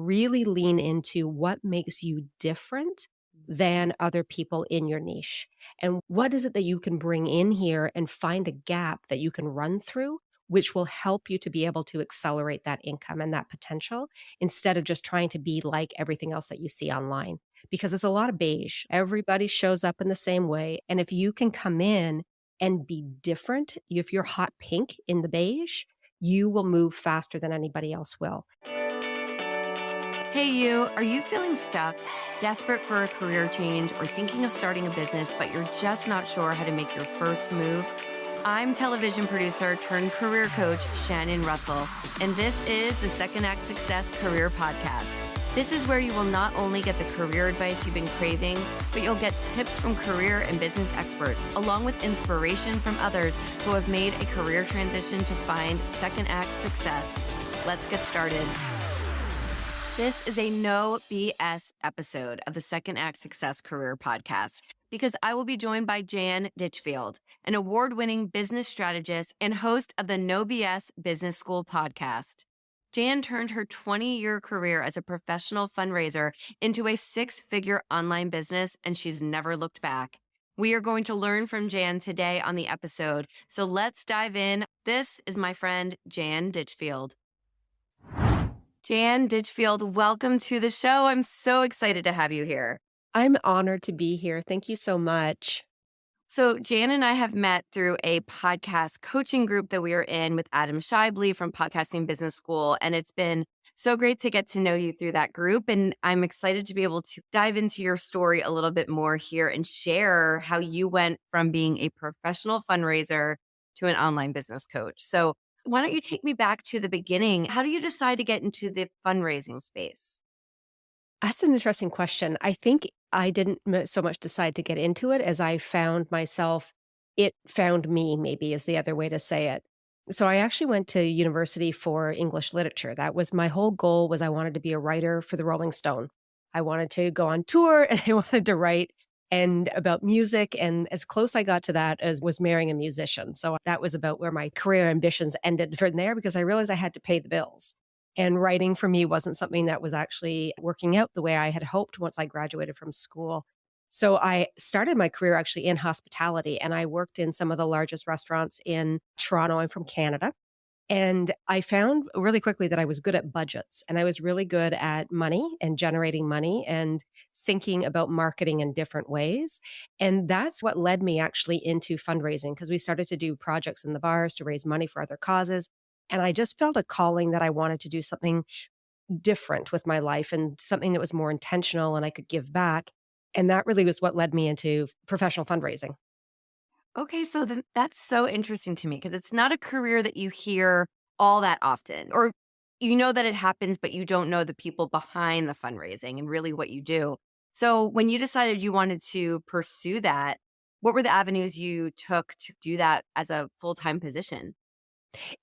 really lean into what makes you different than other people in your niche. And what is it that you can bring in here and find a gap that you can run through, which will help you to be able to accelerate that income and that potential instead of just trying to be like everything else that you see online. Because it's a lot of beige. Everybody shows up in the same way. And if you can come in and be different, if you're hot pink in the beige, you will move faster than anybody else will. Hey, you, are you feeling stuck, desperate for a career change, or thinking of starting a business, but you're just not sure how to make your first move? I'm television producer turned career coach Shannon Russell, and this is the Second Act Success Career Podcast. This is where you will not only get the career advice you've been craving, but you'll get tips from career and business experts, along with inspiration from others who have made a career transition to find second act success. Let's get started. This is a no BS episode of the Second Act Success Career Podcast because I will be joined by Jan Ditchfield, an award-winning business strategist and host of the No BS Business School podcast. Jan turned her 20-year career as a professional fundraiser into a six-figure online business, and she's never looked back. We are going to learn from Jan today on the episode, so let's dive in. This is my friend, Jan Ditchfield. Jan Ditchfield, welcome to the show. I'm so excited to have you here. I'm honored to be here. Thank you so much. So Jan and I have met through a podcast coaching group that we are in with Adam Shively from Podcasting Business School. And it's been so great to get to know you through that group. And I'm excited to be able to dive into your story a little bit more here and share how you went from being a professional fundraiser to an online business coach. So why don't you take me back to the beginning? How do you decide to get into the fundraising space? That's an interesting question. I think I didn't so much decide to get into it as I found myself. It found me, maybe is the other way to say it. So I actually went to university for English literature. That was my whole goal, was I wanted to be a writer for the Rolling Stone. I wanted to go on tour and I wanted to write and about music. And as close I got to that as was marrying a musician. So that was about where my career ambitions ended from there because I realized I had to pay the bills. And writing for me wasn't something that was actually working out the way I had hoped once I graduated from school. So I started my career actually in hospitality and I worked in some of the largest restaurants in Toronto. I'm from Canada. And I found really quickly that I was good at budgets and I was really good at money and generating money and thinking about marketing in different ways. And that's what led me actually into fundraising because we started to do projects in the bars to raise money for other causes. And I just felt a calling that I wanted to do something different with my life and something that was more intentional and I could give back. And that really was what led me into professional fundraising. Okay, so then that's so interesting to me because it's not a career that you hear all that often, or you know that it happens, but you don't know the people behind the fundraising and really what you do. So when you decided you wanted to pursue that, what were the avenues you took to do that as a full-time position?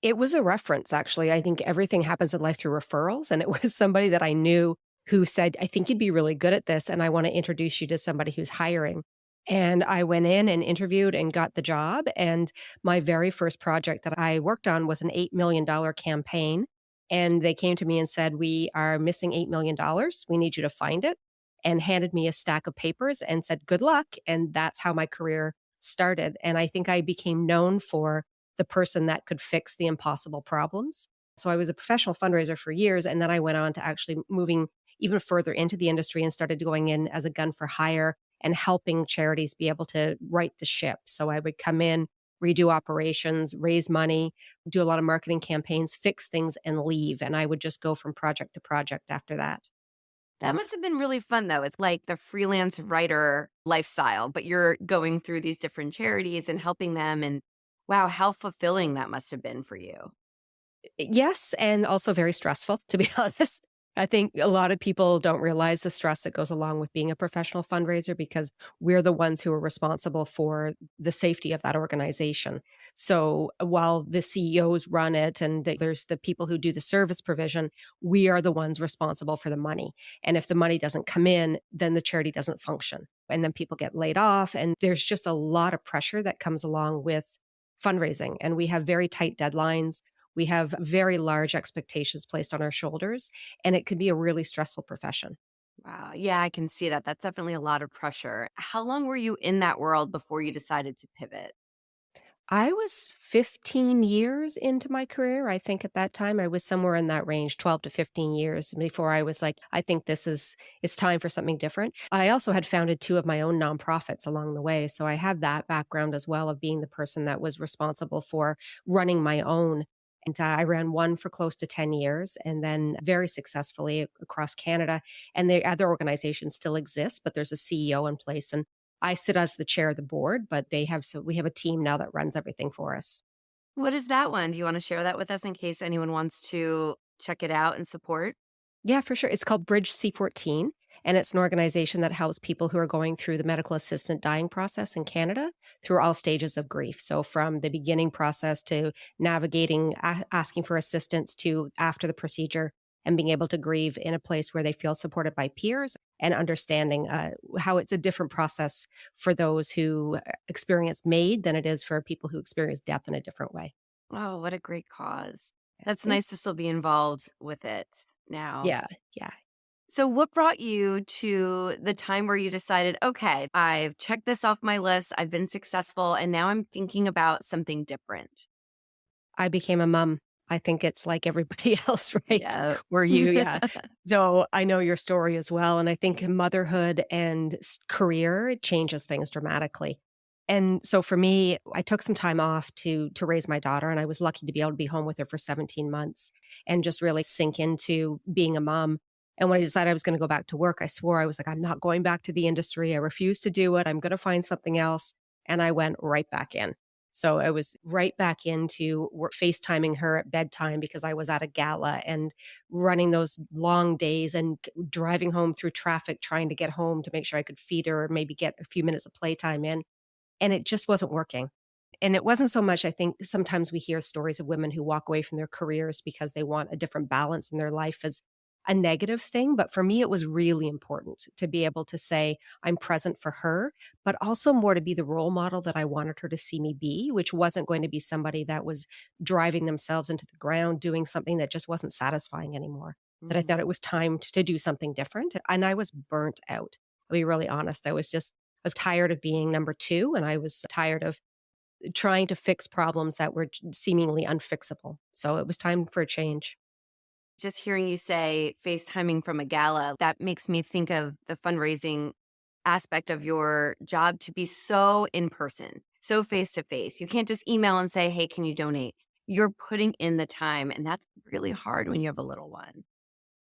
It was a reference, actually. I think everything happens in life through referrals. And it was somebody that I knew who said, I think you'd be really good at this. And I want to introduce you to somebody who's hiring. And I went in and interviewed and got the job. And my very first project that I worked on was an $8 million campaign. And they came to me and said, we are missing $8 million. We need you to find it. And handed me a stack of papers and said, good luck. And that's how my career started. And I think I became known for the person that could fix the impossible problems. So I was a professional fundraiser for years. And then I went on to actually moving even further into the industry and started going in as a gun for hire and helping charities be able to right the ship. So I would come in, redo operations, raise money, do a lot of marketing campaigns, fix things and leave. And I would just go from project to project after that. That must have been really fun, though. It's like the freelance writer lifestyle, but you're going through these different charities and helping them. And wow, how fulfilling that must have been for you. Yes, and also very stressful, to be honest. I think a lot of people don't realize the stress that goes along with being a professional fundraiser because we're the ones who are responsible for the safety of that organization. So while the CEOs run it and there's the people who do the service provision, we are the ones responsible for the money. And if the money doesn't come in, then the charity doesn't function. And then people get laid off. And there's just a lot of pressure that comes along with fundraising. And we have very tight deadlines. We have very large expectations placed on our shoulders, and it can be a really stressful profession. Wow. Yeah, I can see that. That's definitely a lot of pressure. How long were you in that world before you decided to pivot? I was 15 years into my career. I think at that time I was somewhere in that range, 12 to 15 years before I was like, I think it's time for something different. I also had founded two of my own nonprofits along the way. So I have that background as well of being the person that was responsible for running my own. And I ran one for close to 10 years and then very successfully across Canada. And the other organization still exists, but there's a CEO in place. And I sit as the chair of the board, but we have a team now that runs everything for us. What is that one? Do you want to share that with us in case anyone wants to check it out and support? Yeah, for sure. It's called Bridge C14, and it's an organization that helps people who are going through the medical assistant dying process in Canada through all stages of grief. So from the beginning process to navigating, asking for assistance to after the procedure and being able to grieve in a place where they feel supported by peers and understanding how it's a different process for those who experience MAID than it is for people who experience death in a different way. Oh, what a great cause. That's Yeah. nice to still be involved with it now. Yeah. Yeah. So, what brought you to the time where you decided, okay, I've checked this off my list, I've been successful, and now I'm thinking about something different? I became a mom. I think it's like everybody else, right? Yeah. Where yeah. So I know your story as well. And I think motherhood and career it changes things dramatically. And so for me, I took some time off to raise my daughter, and I was lucky to be able to be home with her for 17 months and just really sink into being a mom. And when I decided I was going to go back to work, I swore I was like, I'm not going back to the industry. I refuse to do it. I'm going to find something else. And I went right back in. So I was right back into FaceTiming her at bedtime because I was at a gala and running those long days and driving home through traffic, trying to get home to make sure I could feed her or maybe get a few minutes of playtime in. And it just wasn't working. And it wasn't so much, I think sometimes we hear stories of women who walk away from their careers because they want a different balance in their life as a negative thing. But for me, it was really important to be able to say, I'm present for her, but also more to be the role model that I wanted her to see me be, which wasn't going to be somebody that was driving themselves into the ground, doing something that just wasn't satisfying anymore. That I thought it Mhm. was time to do something different. And I was burnt out. I'll be really honest. I was tired of being number two, and I was tired of trying to fix problems that were seemingly unfixable. So it was time for a change. Just hearing you say FaceTiming from a gala, that makes me think of the fundraising aspect of your job to be so in person, so face to face. You can't just email and say, hey, can you donate? You're putting in the time, and that's really hard when you have a little one.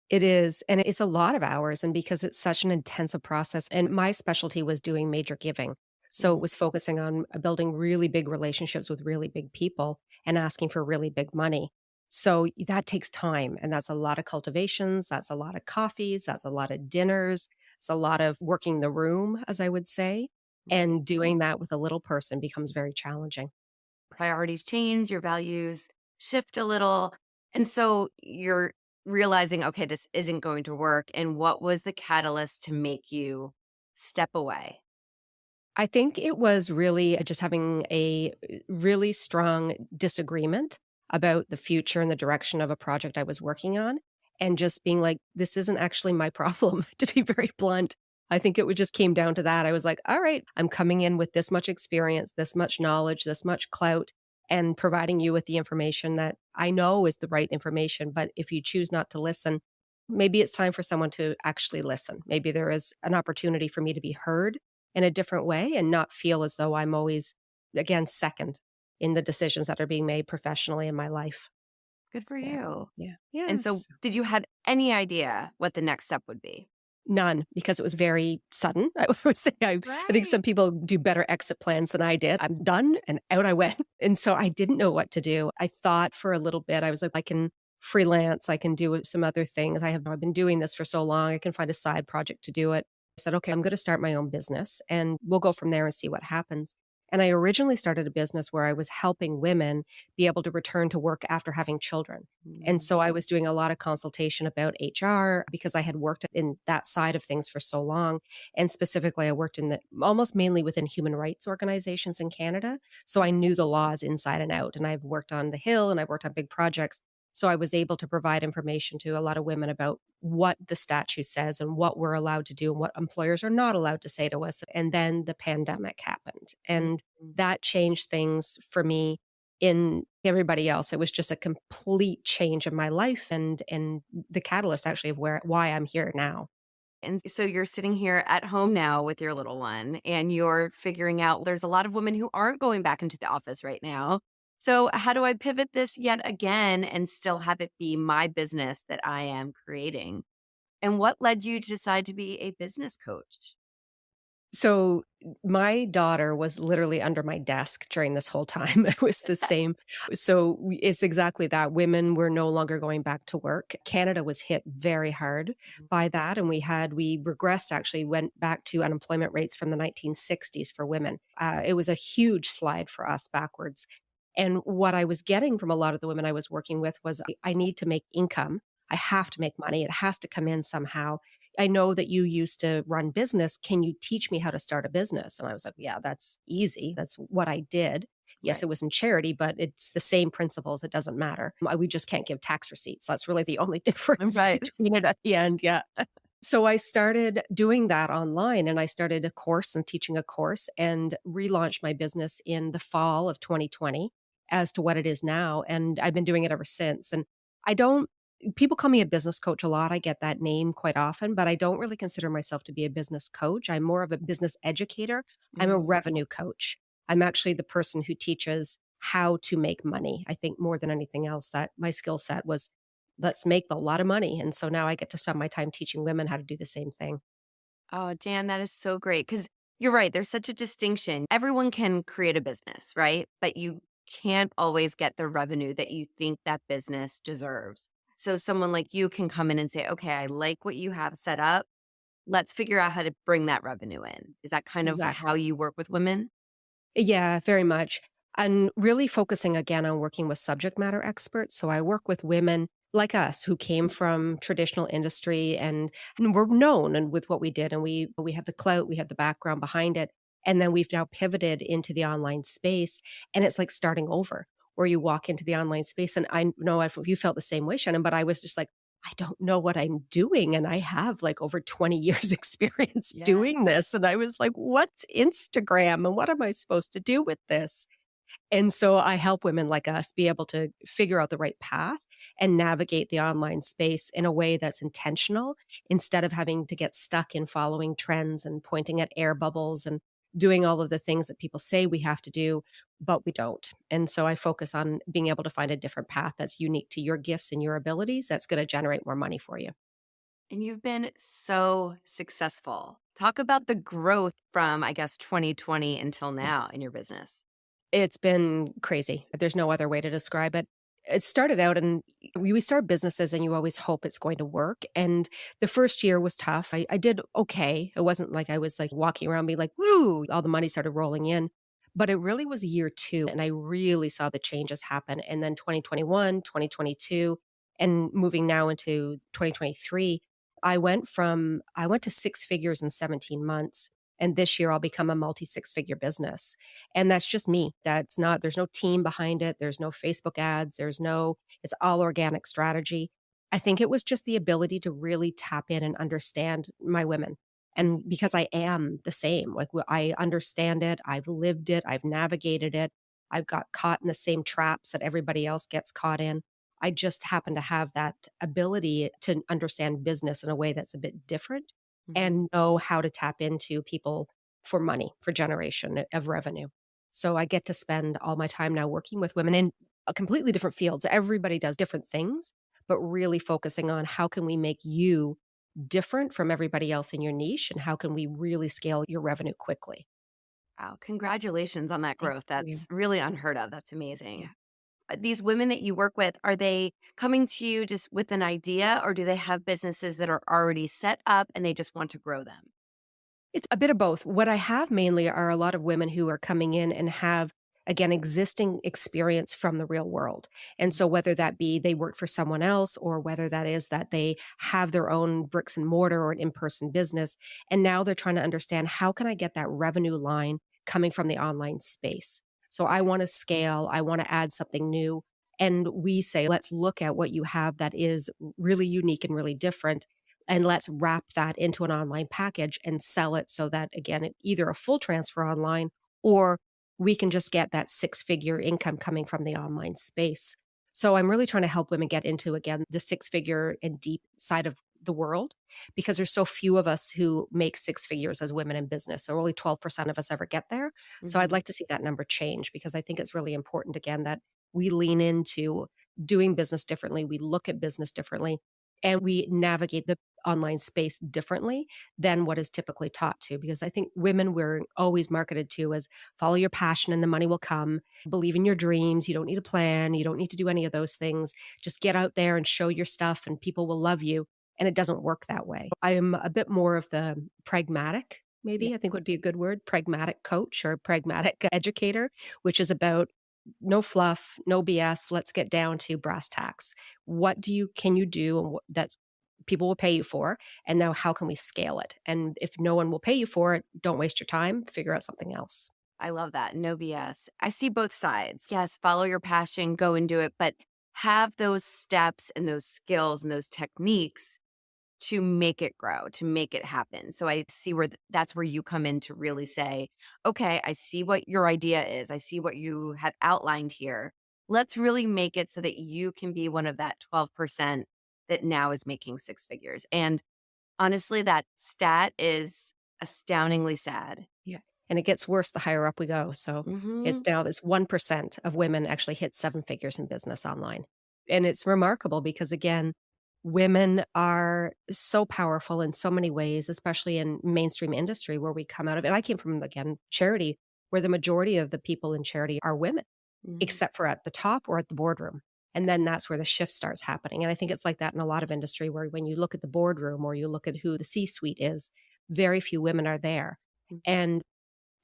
It is, and it's a lot of hours, and because it's such an intensive process, and my specialty was doing major giving. So it Mhm. was focusing on building really big relationships with really big people and asking for really big money. So that takes time, and that's a lot of cultivations, that's a lot of coffees, that's a lot of dinners, it's a lot of working the room, as I would say, Right. and doing that with a little person becomes very challenging. Priorities change, your values shift a little. And so you're realizing, okay, this isn't going to work. And what was the catalyst to make you step away? I think it was really just having a really strong disagreement about the future and the direction of a project I was working on, and just being like, "This isn't actually my problem," to be very blunt. I think it would just came down to that. I was like, "All right, I'm coming in with this much experience, this much knowledge, this much clout, and providing you with the information that I know is the right information, but if you choose not to listen, maybe it's time for someone to actually listen. Maybe there is an opportunity for me to be heard in a different way and not feel as though I'm always, again, second in the decisions that are being made professionally in my life." Good for Yeah. you. Yeah. And so, Yes. did you have any idea what the next step would be? None, because it was very sudden. I would say I think Right. some people do better exit plans than I did. I'm done and out I went. And so I didn't know what to do. I thought for a little bit, I was like, I can freelance, I can do some other things. I've been doing this for so long. I can find a side project to do it. I said, okay, I'm going to start my own business and we'll go from there and see what happens. And I originally started a business where I was helping women be able to return to work after having children. And Mm. so I was doing a lot of consultation about HR because I had worked in that side of things for so long. And specifically, I worked in the almost mainly within human rights organizations in Canada. So I knew the laws inside and out. And I've worked on the Hill and I've worked on big projects. So I was able to provide information to a lot of women about what the statute says and what we're allowed to do and what employers are not allowed to say to us. And then the pandemic happened. And Mhm. that changed things for me in everybody else. It was just a complete change of my life and the catalyst actually of why I'm here now. And so you're sitting here at home now with your little one and you're figuring out there's a lot of women who aren't going back into the office right now. So, how do I pivot this yet again and still have it be my business that I am creating? And what led you to decide to be a business coach? So, my daughter was literally under my desk during this whole time. It was the same. So, it's exactly that. Women were no longer going back to work. Canada was hit very hard by that, and we regressed, actually went back to unemployment rates from the 1960s for women. It was a huge slide for us backwards. And what I was getting from a lot of the women I was working with was, I need to make income. I have to make money. It has to come in somehow. I know that you used to run business. Can you teach me how to start a business? And I was like, yeah, that's easy. That's what I did. Yes, Right. it was in charity, but it's the same principles. It doesn't matter. We just can't give tax receipts. That's really the only difference Right. between it at the end. Yeah. So I started doing that online and I started a course and teaching a course and relaunched my business in the fall of 2020 as to what it is now. And I've been doing it ever since. And I don't, people call me a business coach a lot. I get that name quite often, but I don't really consider myself to be a business coach. I'm more of a business educator. I'm a Mhm. revenue coach. I'm actually the person who teaches how to make money. I think more than anything else, that my skill set was, let's make a lot of money. And so now I get to spend my time teaching women how to do the same thing. Oh, Jan, that is so great because you're right. There's such a distinction. Everyone can create a business, right? But you can't always get the revenue that you think that business deserves. So someone like you can come in and say, okay, I like what you have set up. Let's figure out how to bring that revenue in. Is that kind of how Exactly. you work with women? Yeah, very much. And really focusing again on working with subject matter experts. So I work with women like us who came from traditional industry and were known and with what we did. And we have the clout, we have the background behind it. And then we've now pivoted into the online space. And it's like starting over, where you walk into the online space. And I know if you felt the same way, Shannon, but I was just like, I don't know what I'm doing. And I have like over 20 years experience Yeah. doing this. And I was like, what's Instagram? And what am I supposed to do with this? And so I help women like us be able to figure out the right path and navigate the online space in a way that's intentional instead of having to get stuck in following trends and pointing at air bubbles and doing all of the things that people say we have to do, but we don't. And so I focus on being able to find a different path that's unique to your gifts and your abilities that's going to generate more money for you. And you've been so successful. Talk about the growth from, I guess, 2020 until now in your business. It's been crazy. There's no other way to describe it. It started out and we start businesses and you always hope it's going to work. And the first year was tough. I did okay. It wasn't like I was like walking around being like, woo, all the money started rolling in. But it really was year two. And I really saw the changes happen. And then 2021, 2022, and moving now into 2023, I went to six figures in 17 months. And this year I'll become a multi six figure business. And that's just me. That's not, there's no team behind it. There's no Facebook ads. It's all organic strategy. I think it was just the ability to really tap in and understand my women. And because I am the same, like I understand it, I've lived it, I've navigated it, I've got caught in the same traps that everybody else gets caught in. I just happen to have that ability to understand business in a way that's a bit different Mhm. and know how to tap into people for money, for generation of revenue. So I get to spend all my time now working with women in a completely different fields. Everybody does different things, but really focusing on how can we make you different from everybody else in your niche and how can we really scale your revenue quickly. Wow, congratulations on that Thank growth. you. That's really unheard of. That's Yeah. amazing. These women that you work with, are they coming to you just with an idea or do they have businesses that are already set up and they just want to grow them? It's a bit of both. What I have mainly are a lot of women who are coming in and have, again, existing experience from the real world. And so whether that be they work for someone else or whether that is that they have their own bricks and mortar or an in-person business, and now they're trying to understand how can I get that revenue line coming from the online space? So I want to scale, I want to add something new. And we say, let's look at what you have that is really unique and really different and let's wrap that into an online package and sell it so that again either a full transfer online or we can just get that six-figure income coming from the online space. So I'm really trying to help women get into again the six-figure and deep side of the world because there's so few of us who make six figures as women in business. So only 12% of us ever get there. So I'd Mhm. like to see that number change because I think it's really important again that we lean into doing business differently, we look at business differently, and we navigate the online space differently than what is typically taught to. Because I think women we're always marketed to as follow your passion and the money will come, believe in your dreams. You don't need a plan. You don't need to do any of those things. Just get out there and show your stuff and people will love you. And it doesn't work that way. I am a bit more of the pragmatic, Yeah, maybe I think would be a good word, pragmatic coach or pragmatic educator, which is about no fluff, no BS. Let's get down to brass tacks. What do you can you do and what that's people will pay you for? And now how can we scale it? And if no one will pay you for it, don't waste your time, figure out something else. I love that. No BS. I see both sides. Yes, follow your passion, go and do it, but have those steps and those skills and those techniques to make it grow, to make it happen. So I see where that's where you come in to really say, okay, I see what your idea is. I see what you have outlined here. Let's really make it so that you can be one of that 12% that now is making six figures. And honestly, that stat is astoundingly sad. Yeah. And it gets worse the higher up we go. So it's Hmm. now this 1% of women actually hit seven figures in business online. And it's remarkable because again, women are so powerful in so many ways, especially in mainstream industry where we come out of. And I came from, again, charity, where the majority of the people in charity are women, except for at the top or at the boardroom. And then that's where the shift starts happening. And I think it's like that in a lot of industry where when you look at the boardroom or you look at who the C suite is, very few women are there. And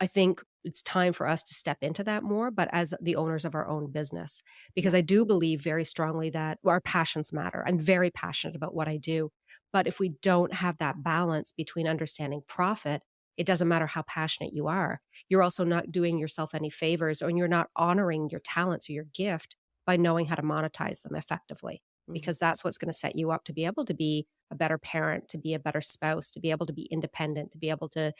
I think it's time for us to step into that more, but as the owners of our own business, because I Yes. do believe very strongly that our passions matter. I'm very passionate about what I do. But if we don't have that balance between understanding profit, it doesn't matter how passionate you are. You're also not doing yourself any favors or you're not honoring your talents or your gift by knowing how to monetize them effectively, Mhm. because that's what's going to set you up to be able to be a better parent, to be a better spouse, to be able to be independent, to be able to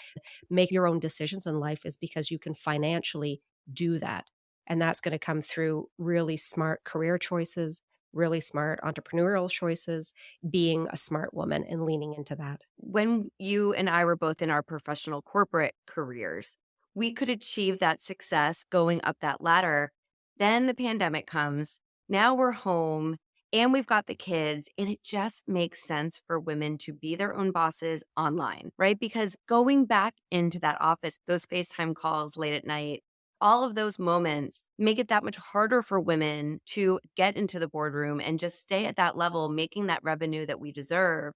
make your own decisions in life is because you can financially do that. And that's going to come through really smart career choices, really smart entrepreneurial choices, being a smart woman and leaning into that. When you and I were both in our professional corporate careers, we could achieve that success going up that ladder. Then the pandemic comes. Now we're home and we've got the kids, and it just makes sense for women to be their own bosses online, right? Because going back into that office, those FaceTime calls late at night, all of those moments make it that much harder for women to get into the boardroom and just stay at that level, making that revenue that we deserve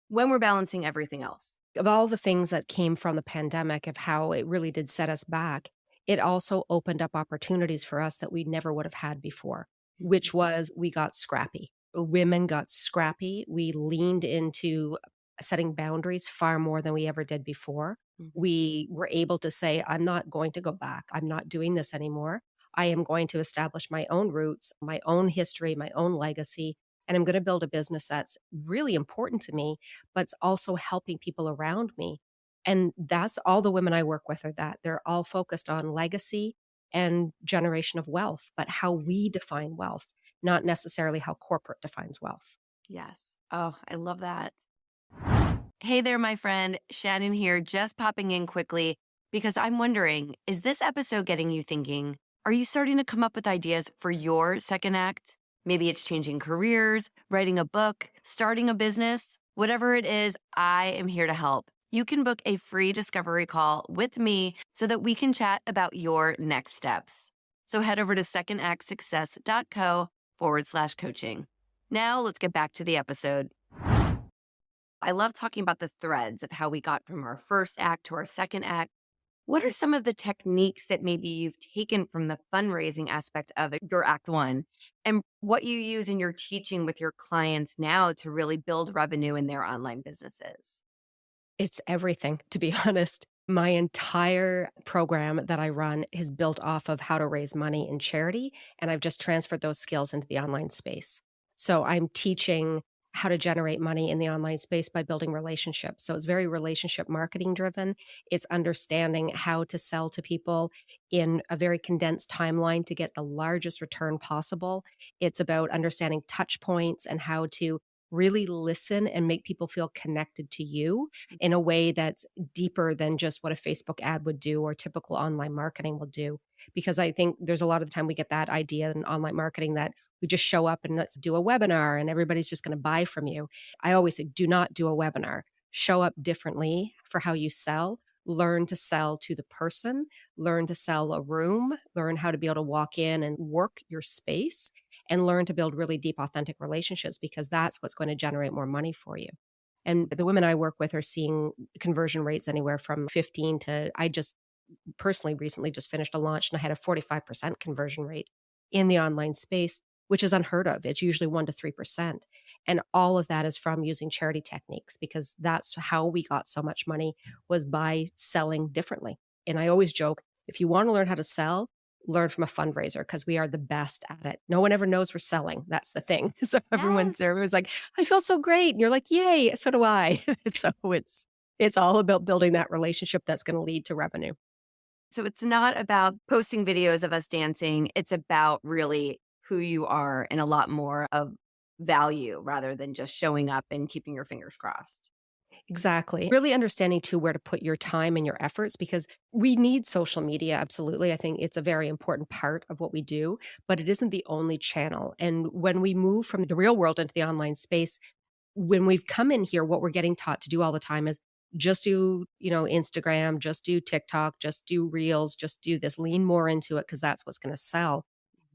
when we're balancing everything else. Of all the things that came from the pandemic, of how it really did set us back, it also opened up opportunities for us that we never would have had before, Mhm, which was we got scrappy. Women got scrappy. We leaned into setting boundaries far more than we ever did before. mhm, We were able to say, I'm not going to go back. I'm not doing this anymore. I am going to establish my own roots, my own history, my own legacy. And I'm going to build a business that's really important to me, but it's also helping people around me. And that's all the women I work with are that. They're all focused on legacy and generation of wealth, but how we define wealth, not necessarily how corporate defines wealth. yes. Oh, I love that. Hey there, my friend. Shannon here, just popping in quickly because I'm wondering, is this episode getting you thinking? Are you starting to come up with ideas for your second act? Maybe it's changing careers, writing a book, starting a business. Whatever it is, I am here to help. You can book a free discovery call with me so that we can chat about your next steps. So head over to secondactsuccess.co/coaching. Now let's get back to the episode. I love talking about the threads of how we got from our first act to our second act. What are some of the techniques that maybe you've taken from the fundraising aspect of your act one and what you use in your teaching with your clients now to really build revenue in their online businesses? It's everything, to be honest. My entire program that I run is built off of how to raise money in charity, and I've just transferred those skills into the online space. So I'm teaching how to generate money in the online space by building relationships. So it's very relationship marketing driven. It's understanding how to sell to people in a very condensed timeline to get the largest return possible. It's about understanding touch points and how to really listen and make people feel connected to you in a way that's deeper than just what a Facebook ad would do or typical online marketing will do. Because I think there's a lot of the time we get that idea in online marketing that we just show up and let's do a webinar and everybody's just going to buy from you. I always say, do not do a webinar. Show up differently for how you sell. Learn to sell to the person, learn to sell a room, learn how to be able to walk in and work your space, and learn to build really deep, authentic relationships because that's what's going to generate more money for you. And the women I work with are seeing conversion rates anywhere from 15 to, I just personally recently just finished a launch and I had a 45% conversion rate in the online space, which is unheard of. It's usually 1 to 3%. And all of that is from using charity techniques because that's how we got so much money was by selling differently. And I always joke, if you want to learn how to sell, learn from a fundraiser because we are the best at it. No one ever knows we're selling. That's the thing. So Yes. everyone's like, I feel so great. And you're like, yay, so do I. So it's all about building that relationship that's going to lead to revenue. So it's not about posting videos of us dancing. It's about really who you are and a lot more of value rather than just showing up and keeping your fingers crossed. Exactly. Really understanding too where to put your time and your efforts because we need social media. Absolutely. I think it's a very important part of what we do, but it isn't the only channel. And when we move from the real world into the online space, when we've come in here, what we're getting taught to do all the time is just do, Instagram, just do TikTok, just do reels, just do this, lean more into it because that's what's going to sell.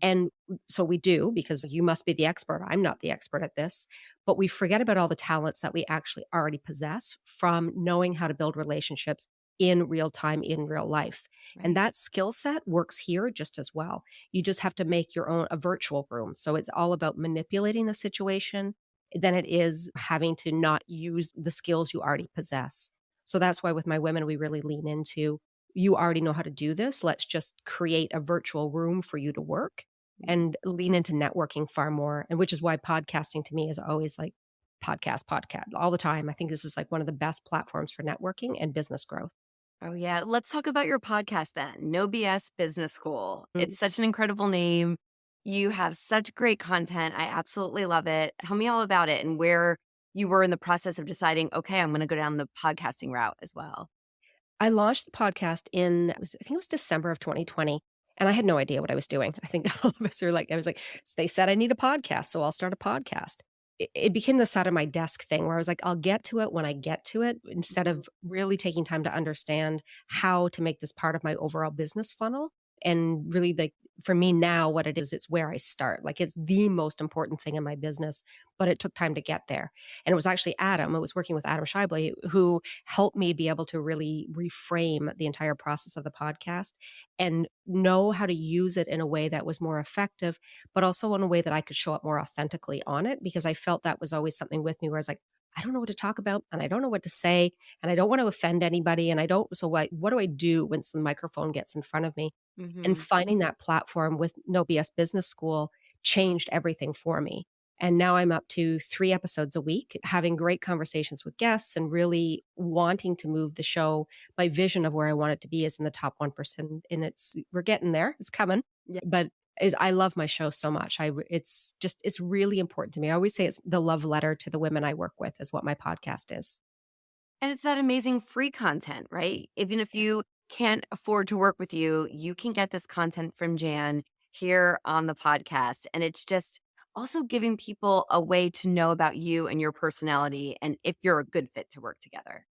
And so we do because you must be the expert. I'm not the expert at this, but we forget about all the talents that we actually already possess from knowing how to build relationships in real time, in real life. And Right. that skill set works here just as well. You just have to make your own a virtual room. So it's all about manipulating the situation than it is having to not use the skills you already possess. So that's why with my women, we really lean into you already know how to do this. Let's just create a virtual room for you to work and lean into networking far more. And which is why podcasting to me is always like podcast all the time. I think this is like one of the best platforms for networking and business growth. Oh, yeah. Let's talk about your podcast then. No BS Business School. Mm. It's such an incredible name. You have such great content. I absolutely love it. Tell me all about it and where you were in the process of deciding, okay, I'm going to go down the podcasting route as well. I launched the podcast in, I think it was December of 2020. And I had no idea what I was doing. I think all of us are like, I was like, they said I need a podcast, so I'll start a podcast. It became the side of my desk thing where I was like, I'll get to it when I get to it, instead Mhm. of really taking time to understand how to make this part of my overall business funnel. And really, like for me now, what it is, it's where I start. Like it's the most important thing in my business, but it took time to get there. And it was actually Adam, I was working with Adam Shibley, who helped me be able to really reframe the entire process of the podcast and know how to use it in a way that was more effective, but also in a way that I could show up more authentically on it because I felt that was always something with me where I was like, I don't know what to talk about and I don't know what to say and I don't want to offend anybody and I don't so what do I do once the microphone gets in front of me? And Mhm. finding that platform with No BS Business School changed everything for me. And now I'm up to 3 episodes a week, having great conversations with guests and really wanting to move the show. My vision of where I want it to be is in the top 1%, and we're getting there. It's coming. Yeah. But is I love my show so much. It's really important to me. I always say it's the love letter to the women I work with is what my podcast is. And it's that amazing free content, right? Even if you can't afford to work with you, you can get this content from Jan here on the podcast. And it's just also giving people a way to know about you and your personality and if you're a good fit to work together.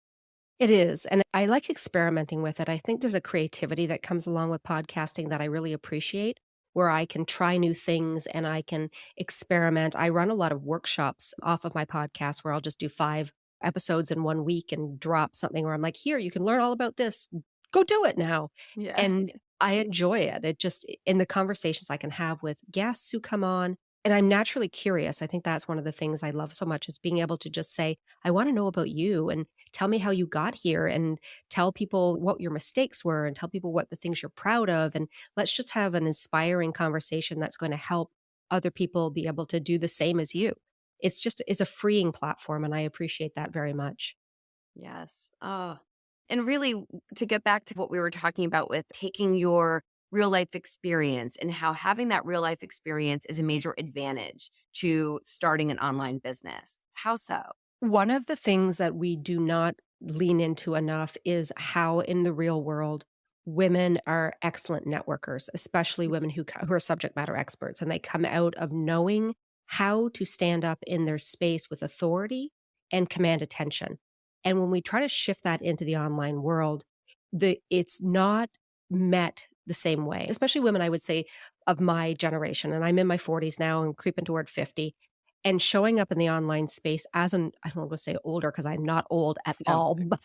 It is, and I like experimenting with it. I think there's a creativity that comes along with podcasting that I really appreciate, where I can try new things and I can experiment. I run a lot of workshops off of my podcast where I'll just do 5 episodes in 1 week and drop something where I'm like, here, you can learn all about this. Go do it now. Yeah. And I enjoy it. It just, in the conversations I can have with guests who come on, and I'm naturally curious. I think that's one of the things I love so much is being able to just say, I want to know about you and tell me how you got here and tell people what your mistakes were and tell people what the things you're proud of. And let's just have an inspiring conversation that's going to help other people be able to do the same as you. It's a freeing platform. And I appreciate that very much. Yes. Oh, and really to get back to what we were talking about with taking your real life experience and how having that real life experience is a major advantage to starting an online business. How so? One of the things that we do not lean into enough is how in the real world women are excellent networkers, especially women who are subject matter experts, and they come out of knowing how to stand up in their space with authority and command attention. And when we try to shift that into the online world, it's not met the same way, especially women, I would say, of my generation. And I'm in my 40s now and creeping toward 50, and showing up in the online space as I don't want to say older because I'm not old at No. all, but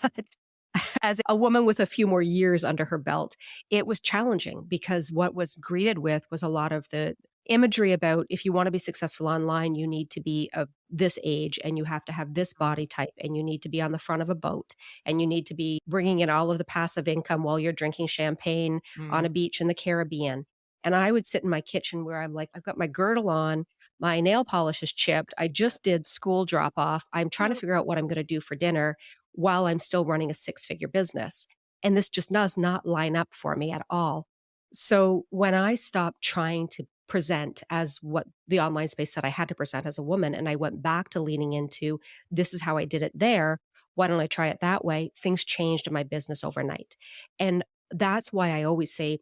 as a woman with a few more years under her belt, it was challenging because what was greeted with was a lot of the imagery about if you want to be successful online, you need to be of this age and you have to have this body type and you need to be on the front of a boat and you need to be bringing in all of the passive income while you're drinking champagne on Mm. a beach in the Caribbean. And I would sit in my kitchen where I'm like, I've got my girdle on, my nail polish is chipped. I just did school drop off. I'm trying to figure out what I'm going to do for dinner while I'm still running a six-figure business. And this just does not line up for me at all. So when I stopped trying to present as what the online space said I had to present as a woman, and I went back to leaning into this is how I did it there. Why don't I try it that way? Things changed in my business overnight. And that's why I always say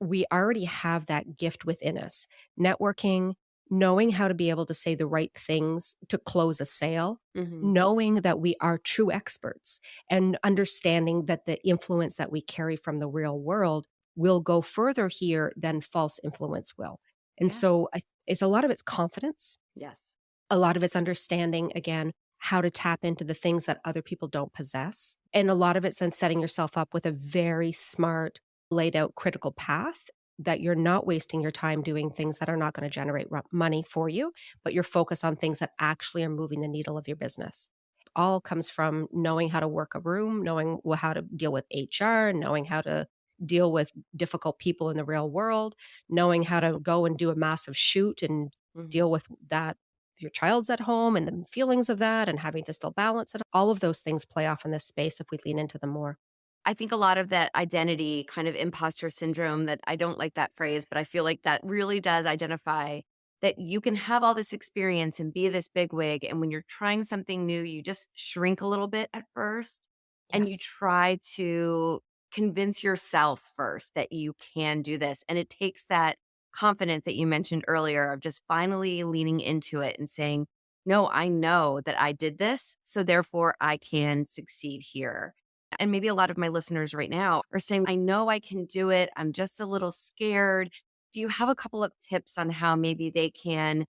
we already have that gift within us. Networking, knowing how to be able to say the right things to close a sale, Hmm. knowing that we are true experts and understanding that the influence that we carry from the real world will go further here than false influence will. And Yeah. so it's a lot of it's confidence, Yes. a lot of it's understanding, again, how to tap into the things that other people don't possess. And a lot of it's then setting yourself up with a very smart, laid out critical path that you're not wasting your time doing things that are not going to generate money for you, but you're focused on things that actually are moving the needle of your business. All comes from knowing how to work a room, knowing how to deal with HR, knowing how to deal with difficult people in the real world, knowing how to go and do a massive shoot and Hmm. deal with that your child's at home and the feelings of that and having to still balance it. All of those things play off in this space if we lean into them more. I think a lot of that identity kind of imposter syndrome that I don't like that phrase, but I feel like that really does identify that you can have all this experience and be this big wig. And when you're trying something new, you just shrink a little bit at first and you Yes. try to convince yourself first that you can do this. And it takes that confidence that you mentioned earlier of just finally leaning into it and saying, no, I know that I did this. So therefore I can succeed here. And maybe a lot of my listeners right now are saying, I know I can do it. I'm just a little scared. Do you have a couple of tips on how maybe they can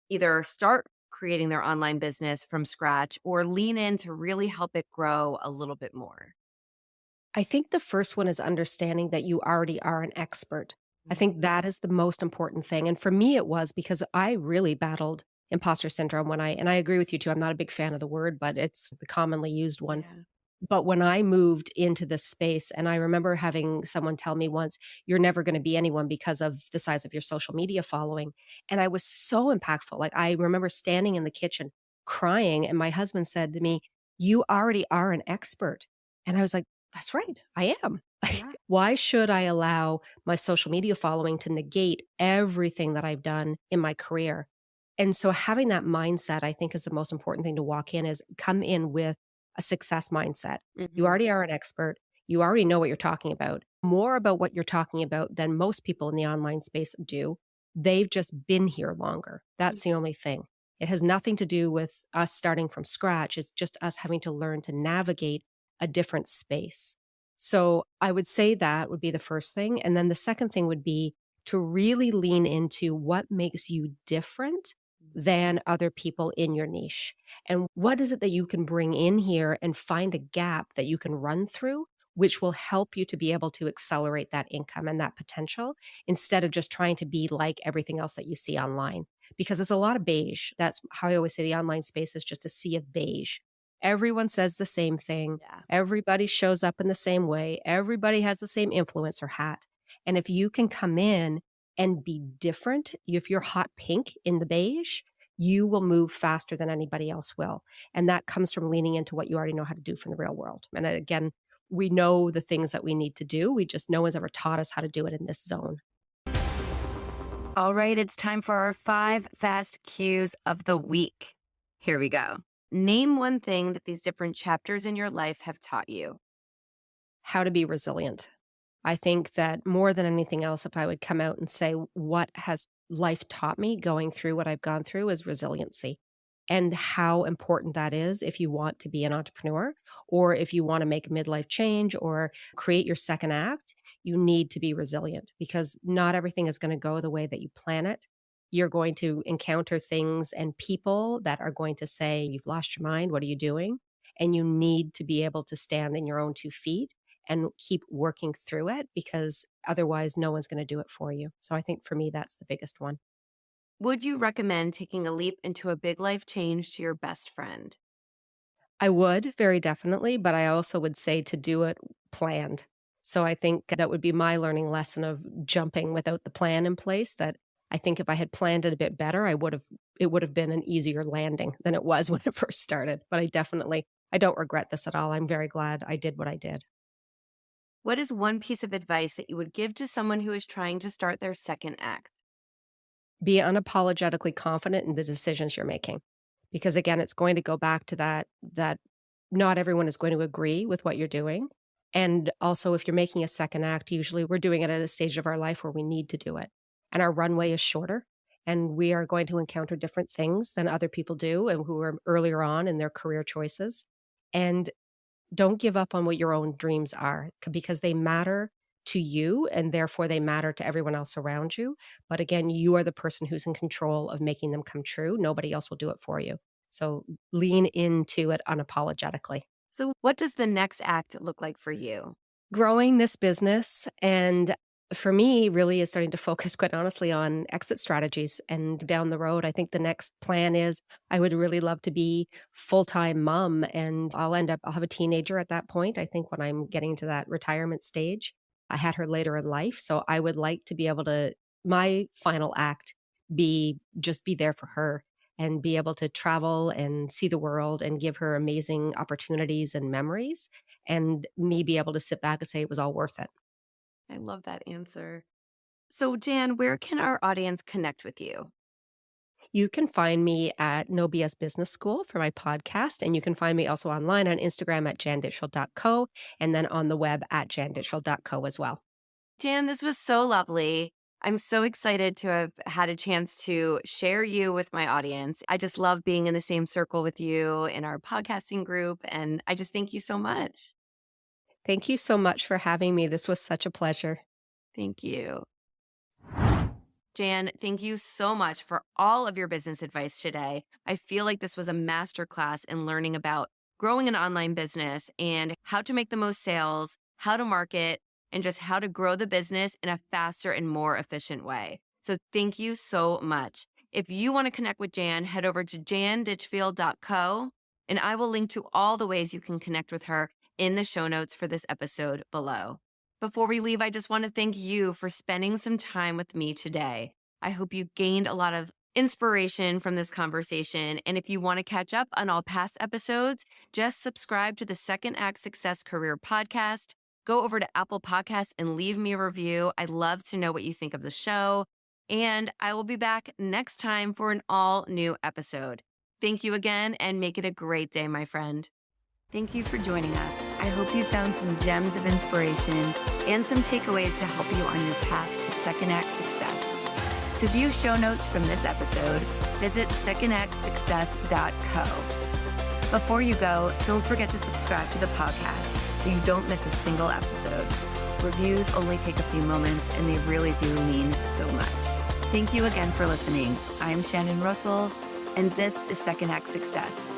either start creating their online business from scratch or lean in to really help it grow a little bit more? I think the first one is understanding that you already are an expert. I Mhm. think that is the most important thing. And for me, it was because I really battled imposter syndrome and I agree with you too. I'm not a big fan of the word, but it's the commonly used one. Yeah. But when I moved into this space, and I remember having someone tell me once, you're never going to be anyone because of the size of your social media following. And I was so impactful. Like I remember standing in the kitchen crying, and my husband said to me, you already are an expert. And I was like, that's right, I am. Like, Yeah. why should I allow my social media following to negate everything that I've done in my career? And so having that mindset, I think, is the most important thing to walk in is come in with a success mindset. You Hmm. already are an expert. You already know what you're talking about, more about what you're talking about than most people in the online space do. They've just been here longer. That's the only thing. It has nothing to do with us starting from scratch. It's just us having to learn to navigate a different space. So I would say that would be the first thing. And then the second thing would be to really lean into what makes you different than other people in your niche? And what is it that you can bring in here and find a gap that you can run through, which will help you to be able to accelerate that income and that potential instead of just trying to be like everything else that you see online? Because there's a lot of beige. That's how I always say the online space is just a sea of beige. Everyone says the same thing. Yeah. Everybody shows up in the same way. Everybody has the same influencer hat. And if you can come in and be different, if you're hot pink in the beige, you will move faster than anybody else will. And that comes from leaning into what you already know how to do from the real world. And again, we know the things that we need to do. We just, no one's ever taught us how to do it in this zone. All right, it's time for our 5 fast cues of the week. Here we go. Name one thing that these different chapters in your life have taught you. How to be resilient. I think that more than anything else, if I would come out and say, what has life taught me going through what I've gone through is resiliency, and how important that is if you want to be an entrepreneur or if you want to make a midlife change or create your second act. You need to be resilient because not everything is going to go the way that you plan it. You're going to encounter things and people that are going to say, you've lost your mind. What are you doing? And you need to be able to stand in your own 2 feet and keep working through it because otherwise no one's going to do it for you. So I think for me, that's the biggest one. Would you recommend taking a leap into a big life change to your best friend? I would very definitely, but I also would say to do it planned. So I think that would be my learning lesson of jumping without the plan in place. That I think if I had planned it a bit better, it would have been an easier landing than it was when it first started. But I don't regret this at all. I'm very glad I did what I did. What is one piece of advice that you would give to someone who is trying to start their second act? Be unapologetically confident in the decisions you're making. Because again, it's going to go back to that not everyone is going to agree with what you're doing. And also, if you're making a second act, usually we're doing it at a stage of our life where we need to do it. And our runway is shorter. And we are going to encounter different things than other people do and who are earlier on in their career choices. And don't give up on what your own dreams are because they matter to you and therefore they matter to everyone else around you. But again, you are the person who's in control of making them come true. Nobody else will do it for you. So lean into it unapologetically. So what does the next act look like for you? Growing this business, and for me really is starting to focus quite honestly on exit strategies. And down the road, I think the next plan is I would really love to be full-time mom, and I'll have a teenager at that point. I think when I'm getting to that retirement stage, I had her later in life. So I would like to be able to, my final act just be there for her and be able to travel and see the world and give her amazing opportunities and memories, and me be able to sit back and say it was all worth it. I love that answer. So Jan, where can our audience connect with you? You can find me at No BS Business School for my podcast, and you can find me also online on Instagram at janditchield.co and then on the web at janditchield.co as well. Jan, this was so lovely. I'm so excited to have had a chance to share you with my audience. I just love being in the same circle with you in our podcasting group, and I just thank you so much. Thank you so much for having me. This was such a pleasure. Thank you. Jan, thank you so much for all of your business advice today. I feel like this was a masterclass in learning about growing an online business and how to make the most sales, how to market, and just how to grow the business in a faster and more efficient way. So thank you so much. If you want to connect with Jan, head over to janditchfield.co, and I will link to all the ways you can connect with her in the show notes for this episode below. Before we leave, I just want to thank you for spending some time with me today. I hope you gained a lot of inspiration from this conversation. And if you want to catch up on all past episodes, just subscribe to the Second Act Success Career Podcast. Go over to Apple Podcasts and leave me a review. I'd love to know what you think of the show. And I will be back next time for an all new episode. Thank you again, and make it a great day, my friend. Thank you for joining us. I hope you found some gems of inspiration and some takeaways to help you on your path to Second Act Success. To view show notes from this episode, visit secondactsuccess.co. Before you go, don't forget to subscribe to the podcast so you don't miss a single episode. Reviews only take a few moments, and they really do mean so much. Thank you again for listening. I'm Shannon Russell, and this is Second Act Success.